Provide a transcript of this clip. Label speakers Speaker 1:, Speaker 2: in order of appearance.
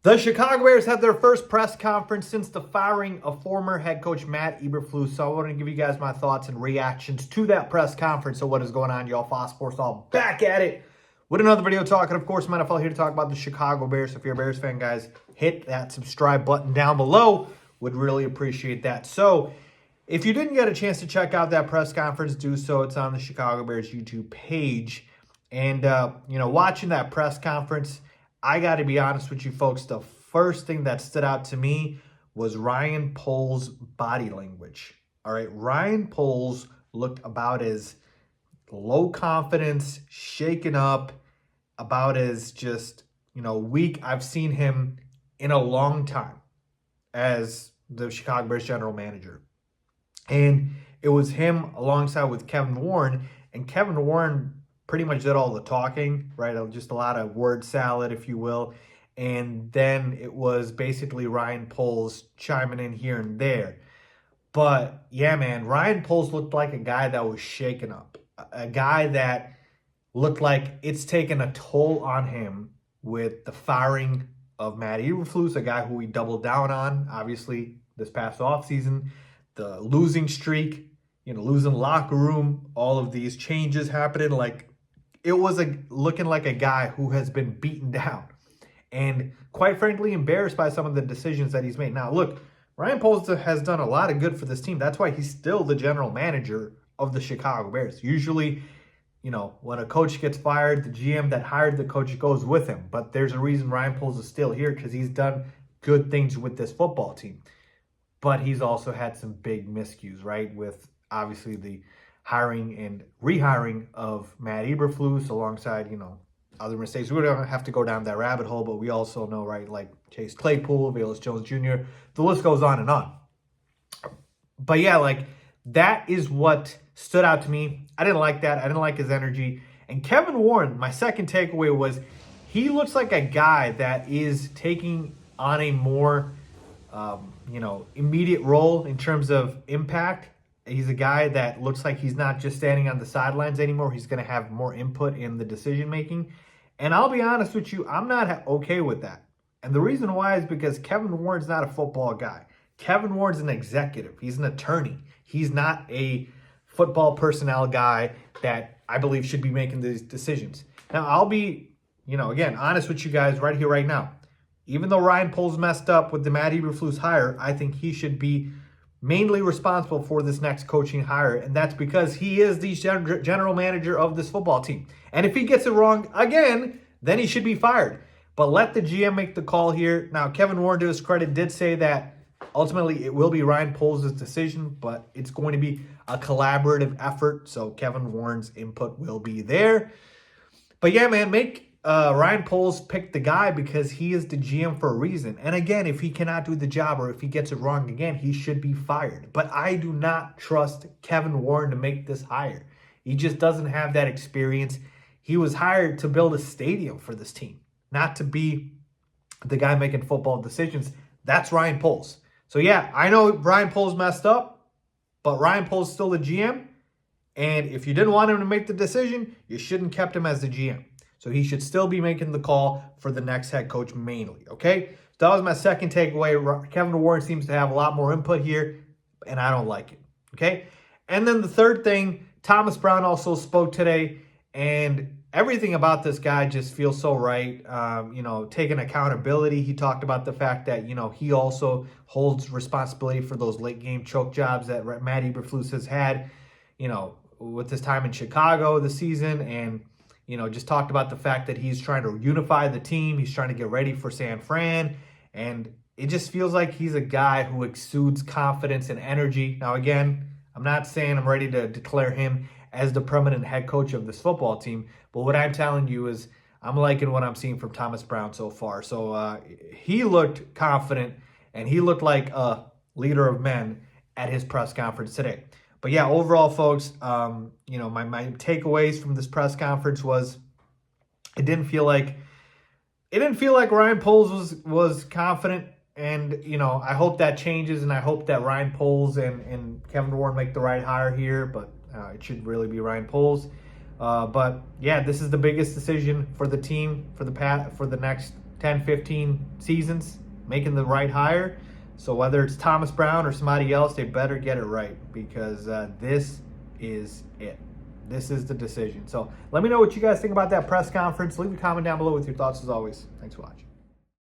Speaker 1: The Chicago Bears had their first press conference since the firing of former head coach Matt Eberflus. So I want to give you guys my thoughts and reactions to that press conference. So what is going on, y'all? Faiz Sports all back at it with another video talking, of course, NFL here to talk about the Chicago Bears. So if you're a Bears fan, guys, hit that subscribe button down below. Would really appreciate that. So if you didn't get a chance to check out that press conference, do so. It's on the Chicago Bears YouTube page. And, watching that press conference, I got to be honest with you folks, the first thing that stood out to me was Ryan Poles' body language. All right, Ryan Poles looked about as low confidence, shaken up, about as just, weak I've seen him in a long time as the Chicago Bears general manager. And it was him alongside with Kevin Warren, and Kevin Warren pretty much did all the talking, right? Just a lot of word salad, if you will. And then it was basically Ryan Poles chiming in here and there. But yeah, man, Ryan Poles looked like a guy that was shaken up. A guy that looked like it's taken a toll on him with the firing of Matt Eberflus, a guy who he doubled down on, obviously, this past offseason. The losing streak, losing locker room, all of these changes happening. It was looking like a guy who has been beaten down and, quite frankly, embarrassed by some of the decisions that he's made. Now, look, Ryan Poles has done a lot of good for this team. That's why he's still the general manager of the Chicago Bears. Usually, when a coach gets fired, the GM that hired the coach goes with him. But there's a reason Ryan Poles is still here, because he's done good things with this football team. But he's also had some big miscues, right, with obviously the hiring and rehiring of Matt Eberflus alongside, other mistakes. We don't have to go down that rabbit hole, but we also know, right, like Chase Claypool, Velus Jones Jr., the list goes on and on. But yeah, that is what stood out to me. I didn't like that. I didn't like his energy. And Kevin Warren, my second takeaway was he looks like a guy that is taking on a more, immediate role in terms of impact. He's a guy that looks like he's not just standing on the sidelines anymore. He's going to have more input in the decision-making. And I'll be honest with you, I'm not okay with that. And the reason why is because Kevin Warren's not a football guy. Kevin Warren's an executive. He's an attorney. He's not a football personnel guy that I believe should be making these decisions. Now, I'll be, again, honest with you guys right here, right now. Even though Ryan Poles messed up with the Matt Eberflus hire, I think he should be mainly responsible for this next coaching hire, and that's because he is the general manager of this football team. And if he gets it wrong again, then he should be fired. But let the GM make the call here. Now, Kevin Warren, to his credit, did say that ultimately it will be Ryan Poles' decision, but it's going to be a collaborative effort, so Kevin Warren's input will be there. But yeah, man, make Ryan Poles pick the guy because he is the GM for a reason. And again, if he cannot do the job or if he gets it wrong again, he should be fired. But I do not trust Kevin Warren to make this hire. He just doesn't have that experience. He was hired to build a stadium for this team, not to be the guy making football decisions. That's Ryan Poles. So yeah, I know Ryan Poles messed up, but Ryan Poles is still the GM. And if you didn't want him to make the decision, you shouldn't have kept him as the GM. So he should still be making the call for the next head coach mainly, okay? So that was my second takeaway. Kevin Warren seems to have a lot more input here, and I don't like it, okay? And then the third thing, Thomas Brown also spoke today, and everything about this guy just feels so right. Taking accountability. He talked about the fact that, he also holds responsibility for those late-game choke jobs that Matt Eberflus has had, with his time in Chicago this season, and just talked about the fact that he's trying to unify the team. He's trying to get ready for San Fran. And it just feels like he's a guy who exudes confidence and energy. Now, again, I'm not saying I'm ready to declare him as the permanent head coach of this football team. But what I'm telling you is I'm liking what I'm seeing from Thomas Brown so far. So he looked confident, and he looked like a leader of men at his press conference today. But yeah, overall, folks, my takeaways from this press conference was it didn't feel like Ryan Poles was confident, and I hope that changes, and I hope that Ryan Poles and Kevin Warren make the right hire here. But it should really be Ryan Poles. But yeah, this is the biggest decision for the team for the next 10, 15 seasons making the right hire. So whether it's Thomas Brown or somebody else, they better get it right, because this is it. This is the decision. So let me know what you guys think about that press conference. Leave a comment down below with your thoughts as always. Thanks for watching.